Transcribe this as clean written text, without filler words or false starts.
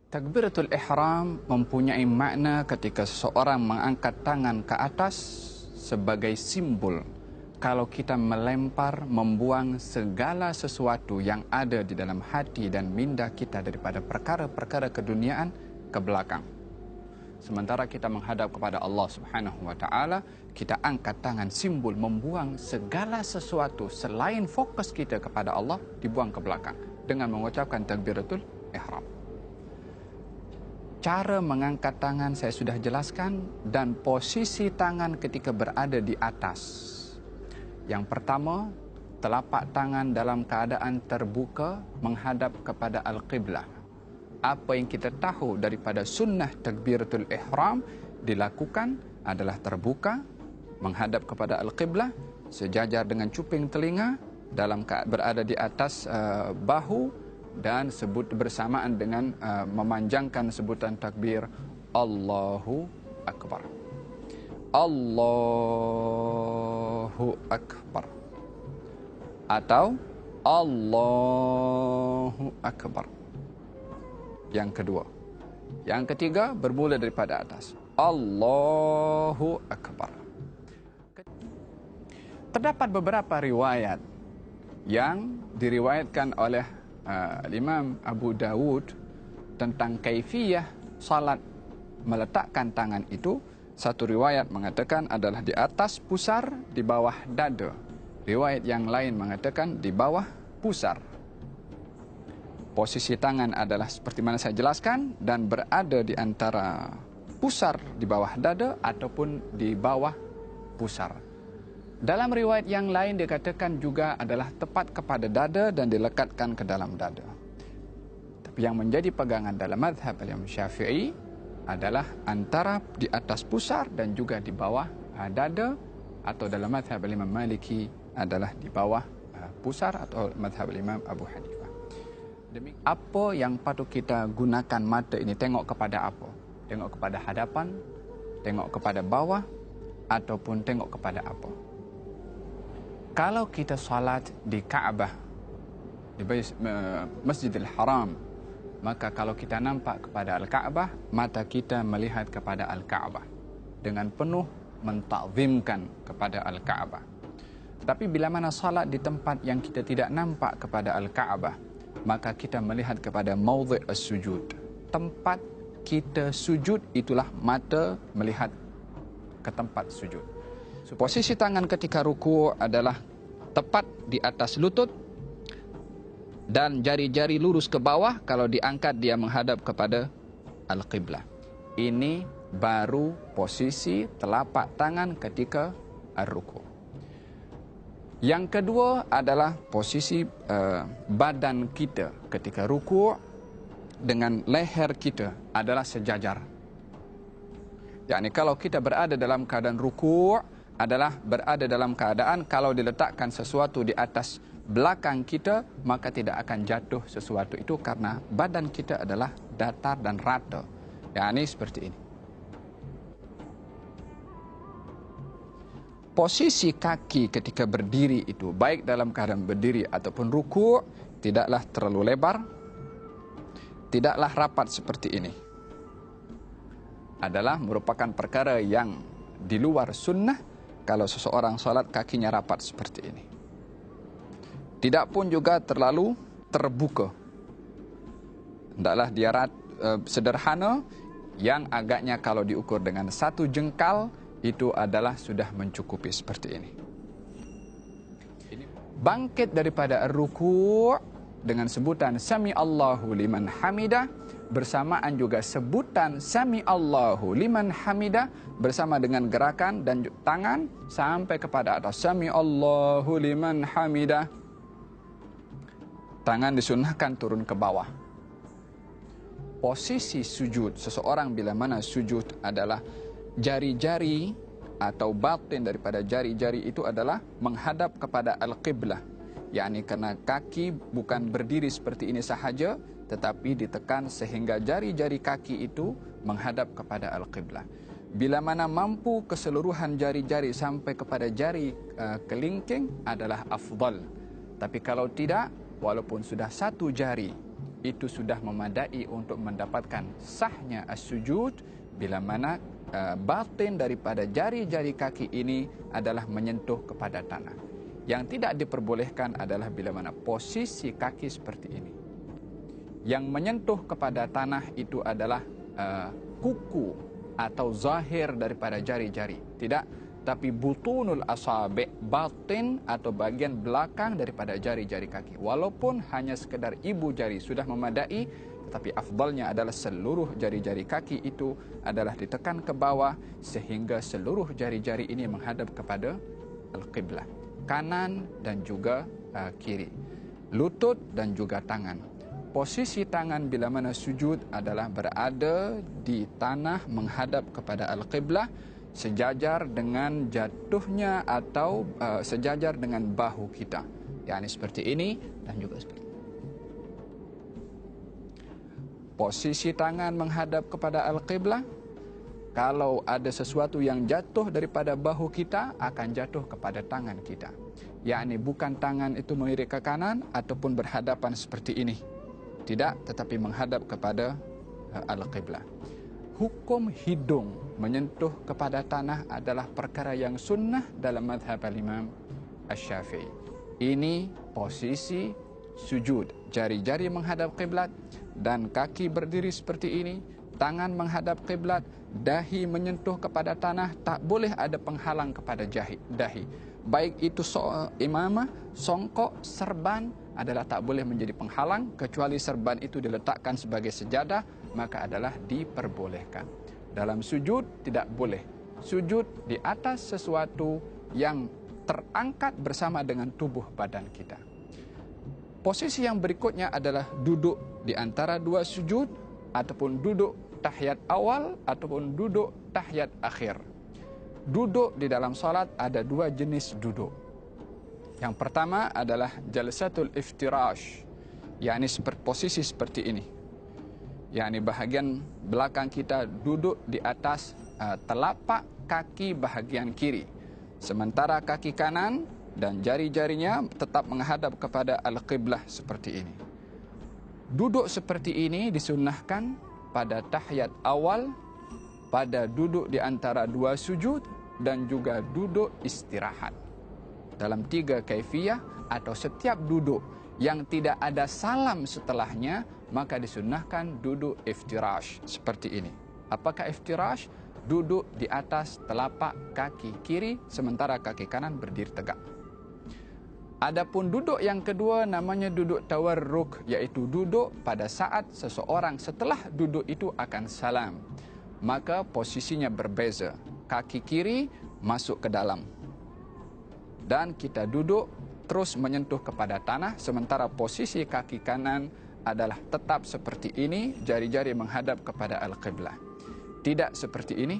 Takbiratul ihram mempunyai makna ketika seseorang mengangkat tangan ke atas sebagai simbol kalau kita melempar, membuang segala sesuatu yang ada di dalam hati dan minda kita daripada perkara-perkara keduniaan ke belakang. Sementara kita menghadap kepada Allah Subhanahu wa taala, kita angkat tangan simbol membuang segala sesuatu selain fokus kita kepada Allah dibuang ke belakang dengan mengucapkan takbiratul ihram. Cara mengangkat tangan saya sudah jelaskan dan posisi tangan ketika berada di atas. Yang pertama, telapak tangan dalam keadaan terbuka menghadap kepada Al-Qiblah. Apa yang kita tahu daripada sunnah takbiratul ihram dilakukan adalah terbuka menghadap kepada Al-Qiblah sejajar dengan cuping telinga dalam berada di atas bahu dan sebut bersamaan dengan memanjangkan sebutan takbir Allahu Akbar. Allahu Akbar atau Allahu Akbar. Yang kedua. Yang ketiga bermula daripada atas. Allahu Akbar. Terdapat beberapa riwayat yang diriwayatkan oleh Imam Abu Dawud tentang kaifiyah salat meletakkan tangan itu. Satu riwayat mengatakan adalah di atas pusar, di bawah dada. Riwayat yang lain mengatakan di bawah pusar. Posisi tangan adalah seperti mana saya jelaskan dan berada di antara pusar di bawah dada ataupun di bawah pusar. Dalam riwayat yang lain dikatakan juga adalah tepat kepada dada dan dilekatkan ke dalam dada. Tapi yang menjadi pegangan dalam mazhab Imam Syafi'i adalah antara di atas pusar dan juga di bawah dada, atau dalam mazhab Imam Maliki adalah di bawah pusar, atau mazhab Imam Abu Hanifah. Apa yang patut kita gunakan mata ini? Tengok kepada apa? Tengok kepada hadapan, tengok kepada bawah, ataupun tengok kepada apa? Kalau kita salat di Kaabah, di Masjidil Haram, maka kalau kita nampak kepada Al-Kaabah, mata kita melihat kepada Al-Kaabah dengan penuh mentakzimkan kepada Al-Kaabah. Tapi bila mana salat di tempat yang kita tidak nampak kepada Al-Kaabah, maka kita melihat kepada maudhi' as-sujud. Tempat kita sujud itulah mata melihat ke tempat sujud. Posisi tangan ketika ruku' adalah tepat di atas lutut dan jari-jari lurus ke bawah. Kalau diangkat dia menghadap kepada Al-Qiblah. Ini baru posisi telapak tangan ketika ar-ruku'. Yang kedua adalah posisi badan kita ketika ruku' dengan leher kita adalah sejajar. Yakni kalau kita berada dalam keadaan ruku' adalah berada dalam keadaan kalau diletakkan sesuatu di atas belakang kita, maka tidak akan jatuh sesuatu itu karena badan kita adalah datar dan rata. Yakni seperti ini. Posisi kaki ketika berdiri itu, baik dalam keadaan berdiri ataupun ruku', tidaklah terlalu lebar, tidaklah rapat seperti ini. Adalah merupakan perkara yang di luar sunnah kalau seseorang salat kakinya rapat seperti ini. Tidak pun juga terlalu terbuka. Hendaklah dia sederhana, yang agaknya kalau diukur dengan satu jengkal itu adalah sudah mencukupi seperti ini. Bangkit daripada ar-ruku' dengan sebutan Sami Allahu liman hamidah, bersamaan juga sebutan Sami Allahu liman hamidah bersama dengan gerakan dan tangan sampai kepada atas Sami Allahu liman hamidah. Tangan disunnahkan turun ke bawah. Posisi sujud seseorang bila mana sujud adalah jari-jari atau batin daripada jari-jari itu adalah menghadap kepada Al-Qiblah. yakni karena kaki bukan berdiri seperti ini sahaja, tetapi ditekan sehingga jari-jari kaki itu menghadap kepada Al-Qiblah. Bila mana mampu keseluruhan jari-jari sampai kepada jari kelingking adalah afdal. Tapi kalau tidak, walaupun sudah satu jari itu sudah memadai untuk mendapatkan sahnya as-sujud bila mana batin daripada jari-jari kaki ini adalah menyentuh kepada tanah. Yang tidak diperbolehkan adalah bila mana posisi kaki seperti ini. Yang menyentuh kepada tanah itu adalah kuku atau zahir daripada jari-jari. Tidak, tapi butunul asabi', batin atau bagian belakang daripada jari-jari kaki. Walaupun hanya sekedar ibu jari sudah memadai, tetapi afdalnya adalah seluruh jari-jari kaki itu adalah ditekan ke bawah sehingga seluruh jari-jari ini menghadap kepada al-qiblah, kanan dan juga kiri, lutut dan juga tangan. Posisi tangan bila mana sujud adalah berada di tanah menghadap kepada al-qiblah, sejajar dengan jatuhnya atau sejajar dengan bahu kita. yakni seperti ini dan juga seperti ini. Posisi tangan menghadap kepada al-qiblah. Kalau ada sesuatu yang jatuh daripada bahu kita, akan jatuh kepada tangan kita. Yakni bukan tangan itu melirik ke kanan ataupun berhadapan seperti ini. Tidak, tetapi menghadap kepada al-qiblah. Hukum hidung menyentuh kepada tanah adalah perkara yang sunnah dalam mazhab al-Imam Asy-Syafi'i. Ini posisi sujud. Jari-jari menghadap qiblat dan kaki berdiri seperti ini. Tangan menghadap qiblat, dahi menyentuh kepada tanah, tak boleh ada penghalang kepada dahi. Baik itu imamah, songkok, serban adalah tak boleh menjadi penghalang, kecuali serban itu diletakkan sebagai sejadah, maka adalah diperbolehkan. Dalam sujud tidak boleh sujud di atas sesuatu yang terangkat bersama dengan tubuh badan kita. Posisi yang berikutnya adalah duduk di antara dua sujud ataupun duduk tahiyat awal ataupun duduk tahiyat akhir. Duduk di dalam salat ada dua jenis duduk. Yang pertama adalah jalsatul iftirash, yakni posisi seperti ini. Yakni bahagian belakang kita duduk di atas telapak kaki bahagian kiri. Sementara kaki kanan dan jari-jarinya tetap menghadap kepada al-qiblah seperti ini. Duduk seperti ini disunnahkan pada tahiyat awal, pada duduk di antara dua sujud, dan juga duduk istirahat. Dalam 3 kaifiyah atau setiap duduk yang tidak ada salam setelahnya, maka disunnahkan duduk iftirash seperti ini. Apakah iftirash? Duduk di atas telapak kaki kiri, sementara kaki kanan berdiri tegak. Adapun duduk yang kedua namanya duduk tawarruk, yaitu duduk pada saat seseorang setelah duduk itu akan salam. Maka posisinya berbeza. Kaki kiri masuk ke dalam. Dan kita duduk terus menyentuh kepada tanah, sementara posisi kaki kanan adalah tetap seperti ini, jari-jari menghadap kepada al-qiblah. Tidak seperti ini.